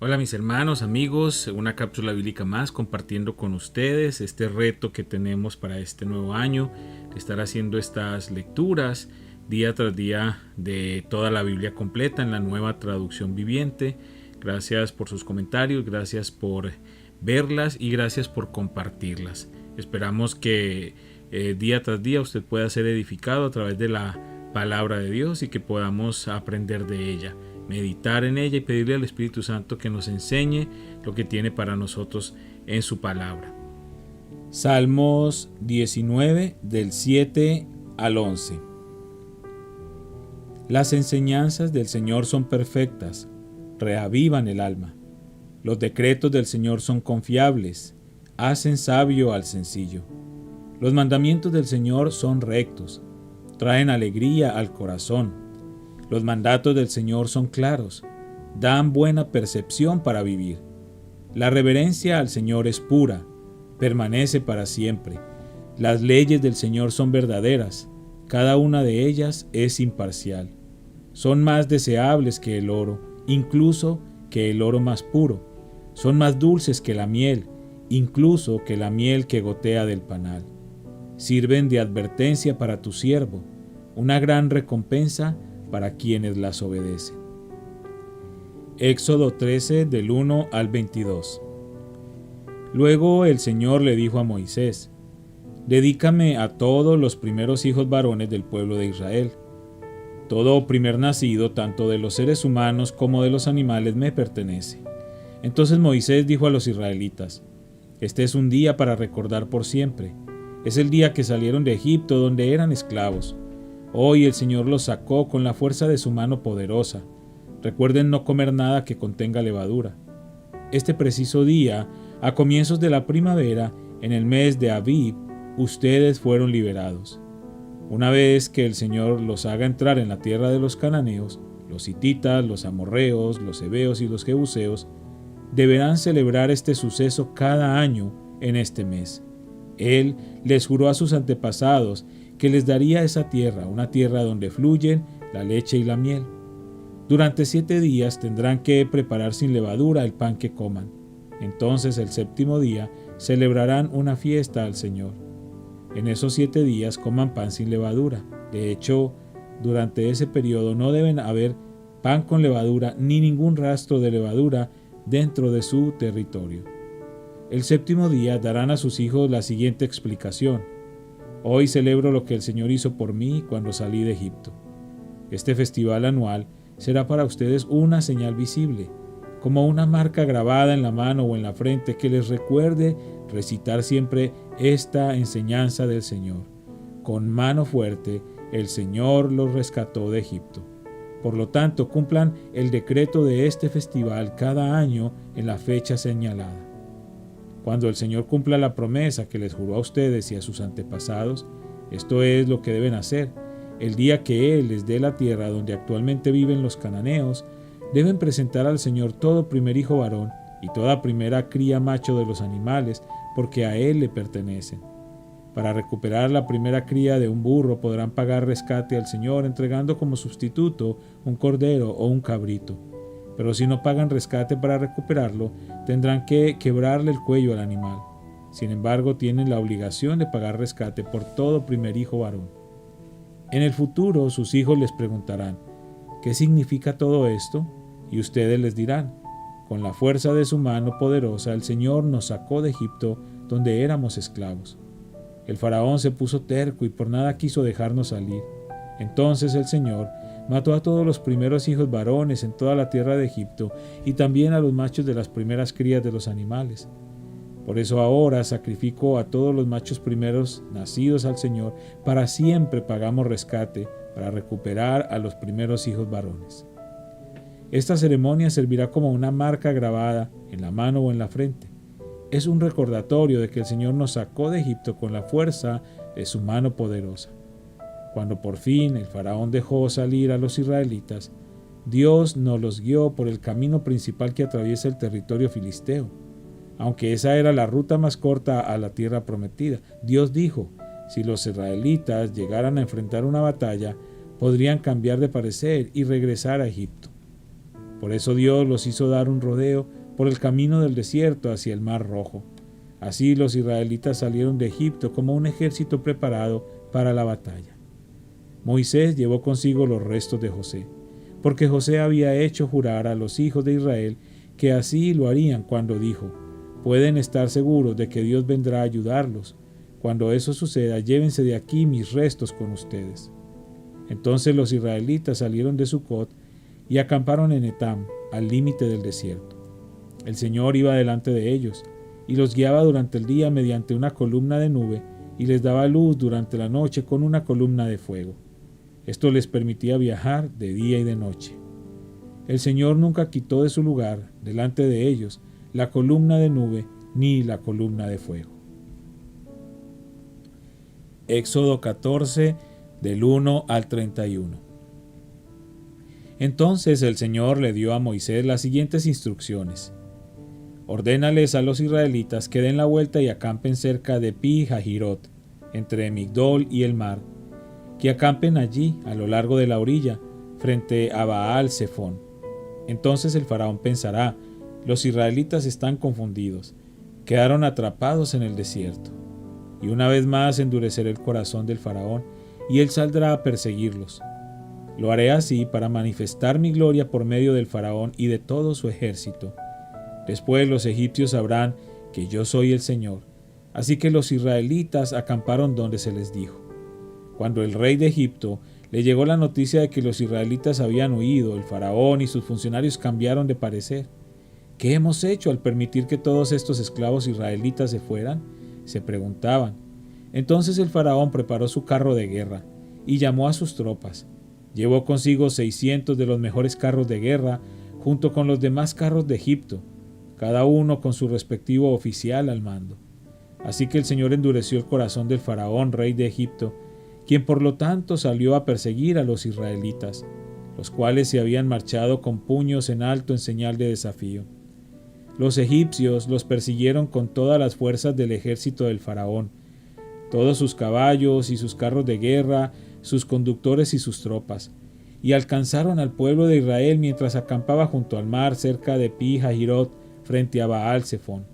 Hola mis hermanos, amigos, una cápsula bíblica más compartiendo con ustedes este reto que tenemos para este nuevo año, de estar haciendo estas lecturas día tras día de toda la Biblia completa en la nueva traducción viviente. Gracias por sus comentarios, gracias por verlas y gracias por compartirlas. Esperamos que día tras día usted pueda ser edificado a través de la palabra de Dios y que podamos aprender de ella, meditar en ella y pedirle al Espíritu Santo que nos enseñe lo que tiene para nosotros en su palabra. Salmos 19 del 7 al 11. Las enseñanzas del Señor son perfectas, reavivan el alma. Los decretos del Señor son confiables, hacen sabio al sencillo. Los mandamientos del Señor son rectos, traen alegría al corazón. Los mandatos del Señor son claros, dan buena percepción para vivir. La reverencia al Señor es pura, permanece para siempre. Las leyes del Señor son verdaderas, cada una de ellas es imparcial. Son más deseables que el oro, incluso que el oro más puro. Son más dulces que la miel, incluso que la miel que gotea del panal. Sirven de advertencia para tu siervo, una gran recompensa para quienes las obedecen. Éxodo 13 del 1 al 22. Luego el Señor le dijo a Moisés: Dedícame a todos los primeros hijos varones del pueblo de Israel. Todo primer nacido, tanto de los seres humanos como de los animales, me pertenece. Entonces Moisés dijo a los israelitas: Este es un día para recordar por siempre. Es el día que salieron de Egipto, donde eran esclavos. Hoy el Señor los sacó con la fuerza de su mano poderosa. Recuerden no comer nada que contenga levadura. Este preciso día, a comienzos de la primavera, en el mes de Abib, ustedes fueron liberados. Una vez que el Señor los haga entrar en la tierra de los cananeos, los hititas, los amorreos, los heveos y los jebuseos, deberán celebrar este suceso cada año en este mes. Él les juró a sus antepasados que les daría esa tierra, una tierra donde fluyen la leche y la miel. Durante 7 días tendrán que preparar sin levadura el pan que coman. Entonces el séptimo día celebrarán una fiesta al Señor. En esos 7 días coman pan sin levadura. De hecho, durante ese periodo no deben haber pan con levadura ni ningún rastro de levadura dentro de su territorio. El séptimo día darán a sus hijos la siguiente explicación: Hoy celebro lo que el Señor hizo por mí cuando salí de Egipto. Este festival anual será para ustedes una señal visible, como una marca grabada en la mano o en la frente que les recuerde recitar siempre esta enseñanza del Señor. Con mano fuerte el Señor los rescató de Egipto. Por lo tanto, cumplan el decreto de este festival cada año en la fecha señalada. Cuando el Señor cumpla la promesa que les juró a ustedes y a sus antepasados, esto es lo que deben hacer. El día que Él les dé la tierra donde actualmente viven los cananeos, deben presentar al Señor todo primer hijo varón y toda primera cría macho de los animales, porque a Él le pertenecen. Para recuperar la primera cría de un burro podrán pagar rescate al Señor entregando como sustituto un cordero o un cabrito. Pero si no pagan rescate para recuperarlo, tendrán que quebrarle el cuello al animal. Sin embargo, tienen la obligación de pagar rescate por todo primer hijo varón. En el futuro, sus hijos les preguntarán: ¿qué significa todo esto? Y ustedes les dirán: con la fuerza de su mano poderosa, el Señor nos sacó de Egipto, donde éramos esclavos. El faraón se puso terco y por nada quiso dejarnos salir. Entonces el Señor mató a todos los primeros hijos varones en toda la tierra de Egipto y también a los machos de las primeras crías de los animales. Por eso ahora sacrifico a todos los machos primeros nacidos al Señor. Para siempre pagamos rescate para recuperar a los primeros hijos varones. Esta ceremonia servirá como una marca grabada en la mano o en la frente. Es un recordatorio de que el Señor nos sacó de Egipto con la fuerza de su mano poderosa. Cuando por fin el faraón dejó salir a los israelitas, Dios nos los guió por el camino principal que atraviesa el territorio filisteo. Aunque esa era la ruta más corta a la tierra prometida, Dios dijo: si los israelitas llegaran a enfrentar una batalla, podrían cambiar de parecer y regresar a Egipto. Por eso Dios los hizo dar un rodeo por el camino del desierto hacia el Mar Rojo. Así los israelitas salieron de Egipto como un ejército preparado para la batalla. Moisés llevó consigo los restos de José, porque José había hecho jurar a los hijos de Israel que así lo harían cuando dijo: pueden estar seguros de que Dios vendrá a ayudarlos. Cuando eso suceda, llévense de aquí mis restos con ustedes. Entonces los israelitas salieron de Sucot y acamparon en Etam, al límite del desierto. El Señor iba delante de ellos y los guiaba durante el día mediante una columna de nube y les daba luz durante la noche con una columna de fuego. Esto les permitía viajar de día y de noche. El Señor nunca quitó de su lugar, delante de ellos, la columna de nube ni la columna de fuego. Éxodo 14, del 1 al 31. Entonces el Señor le dio a Moisés las siguientes instrucciones. Ordénales a los israelitas que den la vuelta y acampen cerca de Pi-Hahirot, entre Migdol y el mar, que acampen allí, a lo largo de la orilla, frente a Baal-Zephón. Entonces el faraón pensará: los israelitas están confundidos, quedaron atrapados en el desierto. Y una vez más endureceré el corazón del faraón, y él saldrá a perseguirlos. Lo haré así para manifestar mi gloria por medio del faraón y de todo su ejército. Después los egipcios sabrán que yo soy el Señor. Así que los israelitas acamparon donde se les dijo. Cuando el rey de Egipto le llegó la noticia de que los israelitas habían huido, el faraón y sus funcionarios cambiaron de parecer. ¿Qué hemos hecho al permitir que todos estos esclavos israelitas se fueran?, se preguntaban. Entonces el faraón preparó su carro de guerra y llamó a sus tropas. Llevó consigo 600 de los mejores carros de guerra junto con los demás carros de Egipto, cada uno con su respectivo oficial al mando. Así que el Señor endureció el corazón del faraón, rey de Egipto, quien por lo tanto salió a perseguir a los israelitas, los cuales se habían marchado con puños en alto en señal de desafío. Los egipcios los persiguieron con todas las fuerzas del ejército del faraón, todos sus caballos y sus carros de guerra, sus conductores y sus tropas, y alcanzaron al pueblo de Israel mientras acampaba junto al mar cerca de Pi-Hahirot frente a Baal-Zephón.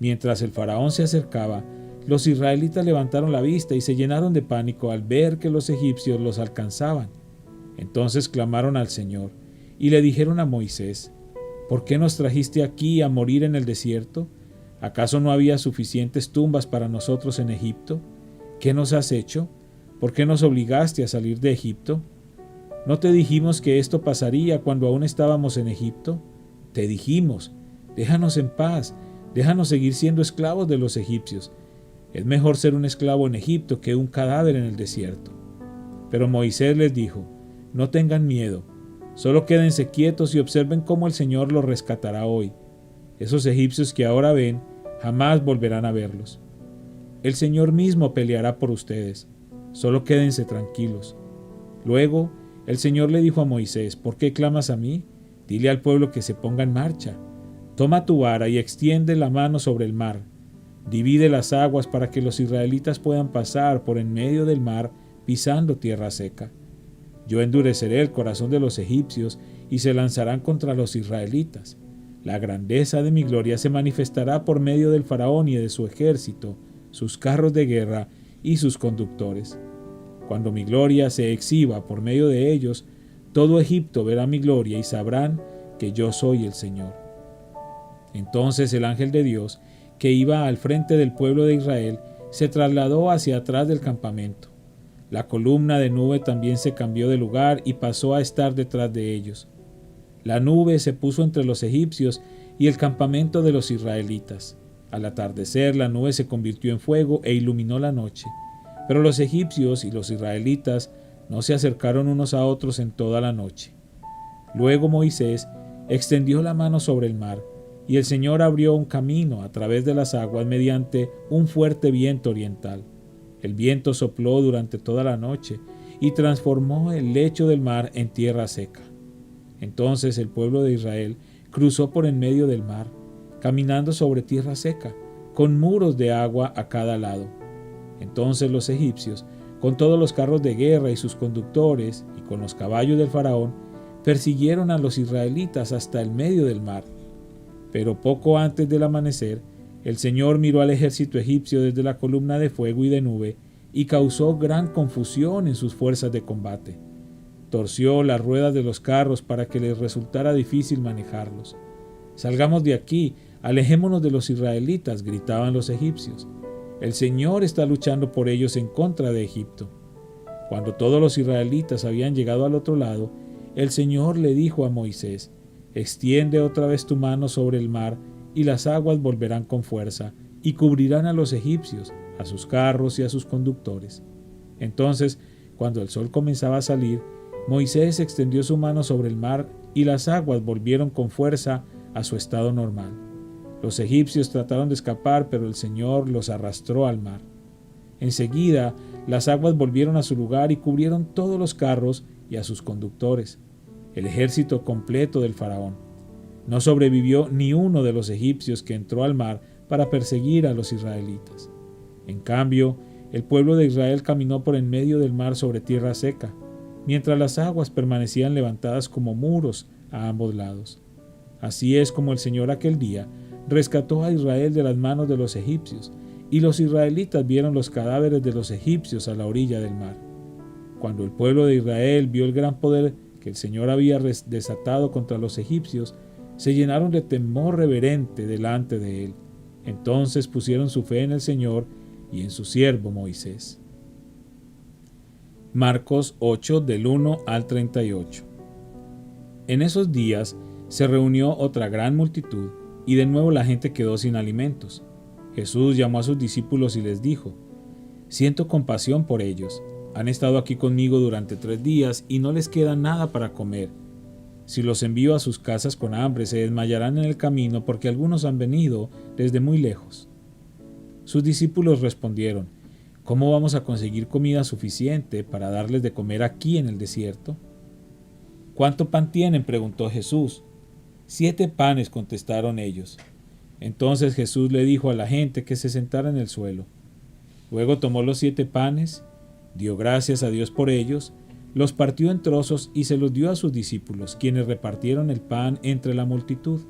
Mientras el faraón se acercaba, los israelitas levantaron la vista y se llenaron de pánico al ver que los egipcios los alcanzaban. Entonces clamaron al Señor y le dijeron a Moisés: ¿por qué nos trajiste aquí a morir en el desierto? ¿Acaso no había suficientes tumbas para nosotros en Egipto? ¿Qué nos has hecho? ¿Por qué nos obligaste a salir de Egipto? ¿No te dijimos que esto pasaría cuando aún estábamos en Egipto? Te dijimos: déjanos en paz, déjanos seguir siendo esclavos de los egipcios. Es mejor ser un esclavo en Egipto que un cadáver en el desierto. Pero Moisés les dijo: no tengan miedo, solo quédense quietos y observen cómo el Señor los rescatará hoy. Esos egipcios que ahora ven, jamás volverán a verlos. El Señor mismo peleará por ustedes, solo quédense tranquilos. Luego, el Señor le dijo a Moisés: ¿por qué clamas a mí? Dile al pueblo que se ponga en marcha. Toma tu vara y extiende la mano sobre el mar. Divide las aguas para que los israelitas puedan pasar por en medio del mar pisando tierra seca. Yo endureceré el corazón de los egipcios y se lanzarán contra los israelitas. La grandeza de mi gloria se manifestará por medio del faraón y de su ejército, sus carros de guerra y sus conductores. Cuando mi gloria se exhiba por medio de ellos, todo Egipto verá mi gloria y sabrán que yo soy el Señor. Entonces el ángel de Dios, que iba al frente del pueblo de Israel, se trasladó hacia atrás del campamento. La columna de nube también se cambió de lugar y pasó a estar detrás de ellos. La nube se puso entre los egipcios y el campamento de los israelitas. Al atardecer, la nube se convirtió en fuego e iluminó la noche. Pero los egipcios y los israelitas no se acercaron unos a otros en toda la noche. Luego Moisés extendió la mano sobre el mar, y el Señor abrió un camino a través de las aguas mediante un fuerte viento oriental. El viento sopló durante toda la noche y transformó el lecho del mar en tierra seca. Entonces el pueblo de Israel cruzó por en medio del mar, caminando sobre tierra seca, con muros de agua a cada lado. Entonces los egipcios, con todos los carros de guerra y sus conductores, y con los caballos del faraón, persiguieron a los israelitas hasta el medio del mar. Pero poco antes del amanecer, el Señor miró al ejército egipcio desde la columna de fuego y de nube y causó gran confusión en sus fuerzas de combate. Torció las ruedas de los carros para que les resultara difícil manejarlos. «Salgamos de aquí, alejémonos de los israelitas», gritaban los egipcios. «El Señor está luchando por ellos en contra de Egipto». Cuando todos los israelitas habían llegado al otro lado, el Señor le dijo a Moisés: «Extiende otra vez tu mano sobre el mar, y las aguas volverán con fuerza, y cubrirán a los egipcios, a sus carros y a sus conductores». Entonces, cuando el sol comenzaba a salir, Moisés extendió su mano sobre el mar, y las aguas volvieron con fuerza a su estado normal. Los egipcios trataron de escapar, pero el Señor los arrastró al mar. Enseguida, las aguas volvieron a su lugar y cubrieron todos los carros y a sus conductores, el ejército completo del faraón. No sobrevivió ni uno de los egipcios que entró al mar para perseguir a los israelitas. En cambio, el pueblo de Israel caminó por en medio del mar sobre tierra seca, mientras las aguas permanecían levantadas como muros a ambos lados. Así es como el Señor aquel día rescató a Israel de las manos de los egipcios, y los israelitas vieron los cadáveres de los egipcios a la orilla del mar. Cuando el pueblo de Israel vio el gran poder que el Señor había desatado contra los egipcios, se llenaron de temor reverente delante de él. Entonces pusieron su fe en el Señor y en su siervo Moisés. Marcos 8, del 1 al 38. En esos días se reunió otra gran multitud, y de nuevo la gente quedó sin alimentos. Jesús llamó a sus discípulos y les dijo: «Siento compasión por ellos. Han estado aquí conmigo durante 3 días y no les queda nada para comer. Si los envío a sus casas con hambre, se desmayarán en el camino, porque algunos han venido desde muy lejos». Sus discípulos respondieron: «¿Cómo vamos a conseguir comida suficiente para darles de comer aquí en el desierto?». «¿Cuánto pan tienen?», preguntó Jesús. 7 panes, contestaron ellos. Entonces Jesús le dijo a la gente que se sentara en el suelo. Luego tomó los 7 panes, dio gracias a Dios por ellos, los partió en trozos y se los dio a sus discípulos, quienes repartieron el pan entre la multitud.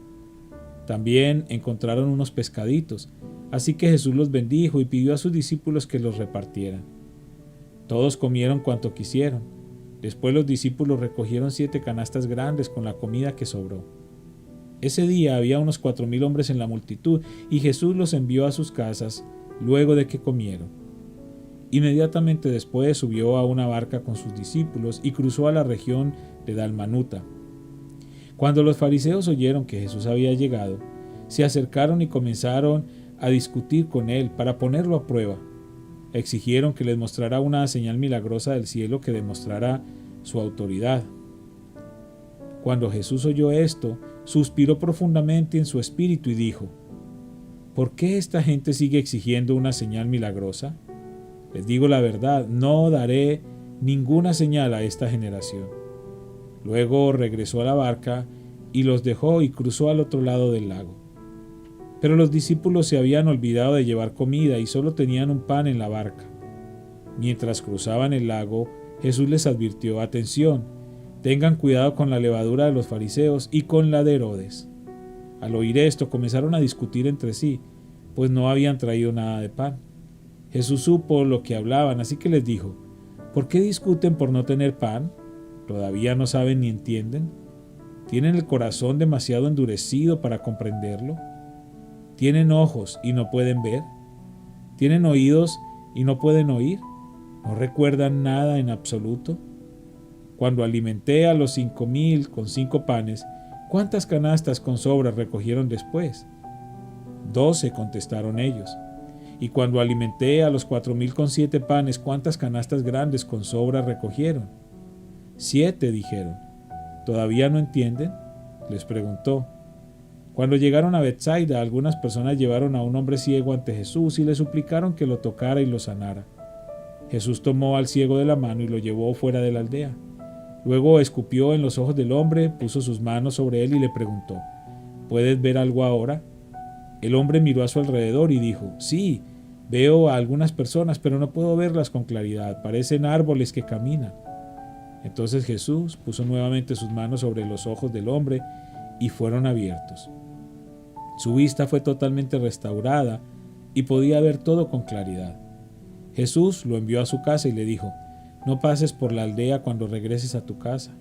También encontraron unos pescaditos, así que Jesús los bendijo y pidió a sus discípulos que los repartieran. Todos comieron cuanto quisieron. Después los discípulos recogieron 7 canastas grandes con la comida que sobró. Ese día había unos 4,000 hombres en la multitud, y Jesús los envió a sus casas luego de que comieron. Inmediatamente después subió a una barca con sus discípulos y cruzó a la región de Dalmanuta. Cuando los fariseos oyeron que Jesús había llegado, se acercaron y comenzaron a discutir con él para ponerlo a prueba. Exigieron que les mostrara una señal milagrosa del cielo que demostrara su autoridad. Cuando Jesús oyó esto, suspiró profundamente en su espíritu y dijo: «¿Por qué esta gente sigue exigiendo una señal milagrosa? Les digo la verdad, no daré ninguna señal a esta generación». Luego regresó a la barca y los dejó y cruzó al otro lado del lago. Pero los discípulos se habían olvidado de llevar comida y solo tenían un pan en la barca. Mientras cruzaban el lago, Jesús les advirtió: «Atención, tengan cuidado con la levadura de los fariseos y con la de Herodes». Al oír esto, comenzaron a discutir entre sí, pues no habían traído nada de pan. Jesús supo lo que hablaban, así que les dijo: «¿Por qué discuten por no tener pan? ¿Todavía no saben ni entienden? ¿Tienen el corazón demasiado endurecido para comprenderlo? ¿Tienen ojos y no pueden ver? ¿Tienen oídos y no pueden oír? ¿No recuerdan nada en absoluto? Cuando alimenté a los 5,000 con 5 panes, ¿cuántas canastas con sobras recogieron después?». 12, contestaron ellos. «Y cuando alimenté a los 4,000 con 7 panes, ¿cuántas canastas grandes con sobras recogieron?». 7, dijeron. «¿Todavía no entienden?», les preguntó. Cuando llegaron a Betsaida, algunas personas llevaron a un hombre ciego ante Jesús y le suplicaron que lo tocara y lo sanara. Jesús tomó al ciego de la mano y lo llevó fuera de la aldea. Luego escupió en los ojos del hombre, puso sus manos sobre él y le preguntó: «¿Puedes ver algo ahora?». El hombre miró a su alrededor y dijo: «Sí, veo a algunas personas, pero no puedo verlas con claridad. Parecen árboles que caminan». Entonces Jesús puso nuevamente sus manos sobre los ojos del hombre y fueron abiertos. Su vista fue totalmente restaurada y podía ver todo con claridad. Jesús lo envió a su casa y le dijo: no pases por la aldea cuando regreses a tu casa.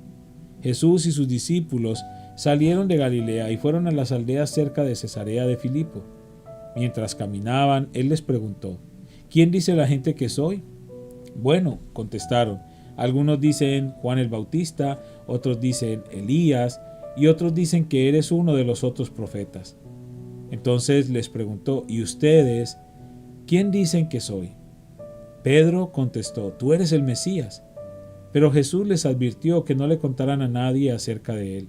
Jesús y sus discípulos salieron de Galilea y fueron a las aldeas cerca de Cesarea de Filipo. Mientras caminaban, él les preguntó: ¿quién dice la gente que soy? Bueno, contestaron, algunos dicen Juan el Bautista, otros dicen Elías, y otros dicen que eres uno de los otros profetas. Entonces les preguntó: ¿y ustedes quién dicen que soy? Pedro contestó: tú eres el Mesías. Pero Jesús les advirtió que no le contaran a nadie acerca de él.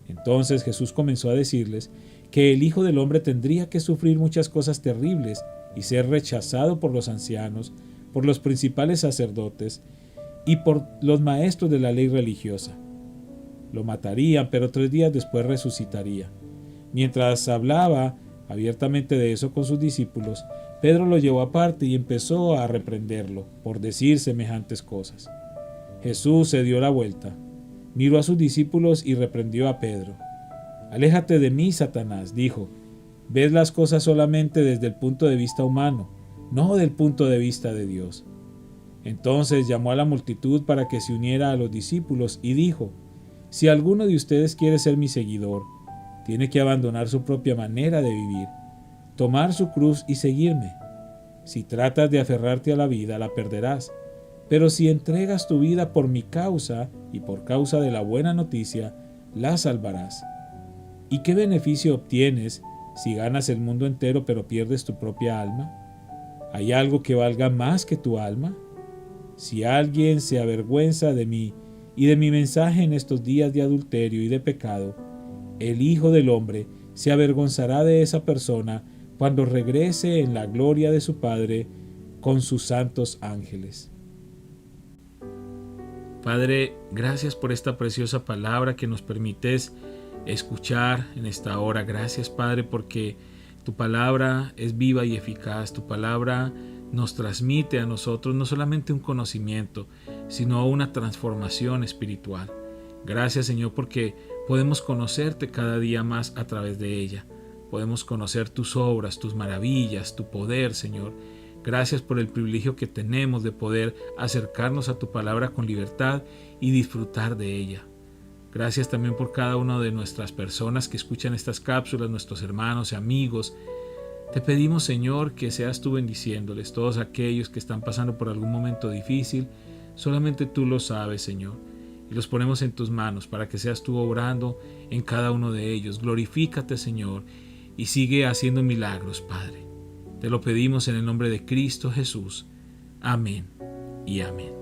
Entonces Jesús comenzó a decirles que el Hijo del Hombre tendría que sufrir muchas cosas terribles y ser rechazado por los ancianos, por los principales sacerdotes y por los maestros de la ley religiosa. Lo matarían, pero 3 días después resucitaría. Mientras hablaba abiertamente de eso con sus discípulos, Pedro lo llevó aparte y empezó a reprenderlo por decir semejantes cosas. Jesús se dio la vuelta, miró a sus discípulos y reprendió a Pedro. Aléjate de mí, Satanás, dijo. Ves las cosas solamente desde el punto de vista humano, no del punto de vista de Dios. Entonces llamó a la multitud para que se uniera a los discípulos y dijo: si alguno de ustedes quiere ser mi seguidor, tiene que abandonar su propia manera de vivir, tomar su cruz y seguirme. Si tratas de aferrarte a la vida, la perderás. Pero si entregas tu vida por mi causa y por causa de la buena noticia, la salvarás. ¿Y qué beneficio obtienes si ganas el mundo entero pero pierdes tu propia alma? ¿Hay algo que valga más que tu alma? Si alguien se avergüenza de mí y de mi mensaje en estos días de adulterio y de pecado, el Hijo del Hombre se avergonzará de esa persona cuando regrese en la gloria de su Padre con sus santos ángeles. Padre, gracias por esta preciosa palabra que nos permites escuchar en esta hora. Gracias, Padre, porque tu palabra es viva y eficaz. Tu palabra nos transmite a nosotros no solamente un conocimiento, sino una transformación espiritual. Gracias, Señor, porque podemos conocerte cada día más a través de ella. Podemos conocer tus obras, tus maravillas, tu poder, Señor. Gracias por el privilegio que tenemos de poder acercarnos a tu palabra con libertad y disfrutar de ella. Gracias también por cada una de nuestras personas que escuchan estas cápsulas, nuestros hermanos y amigos. Te pedimos, Señor, que seas tú bendiciéndoles, todos aquellos que están pasando por algún momento difícil. Solamente tú lo sabes, Señor, y los ponemos en tus manos para que seas tú obrando en cada uno de ellos. Glorifícate, Señor, y sigue haciendo milagros, Padre. Te lo pedimos en el nombre de Cristo Jesús. Amén y amén.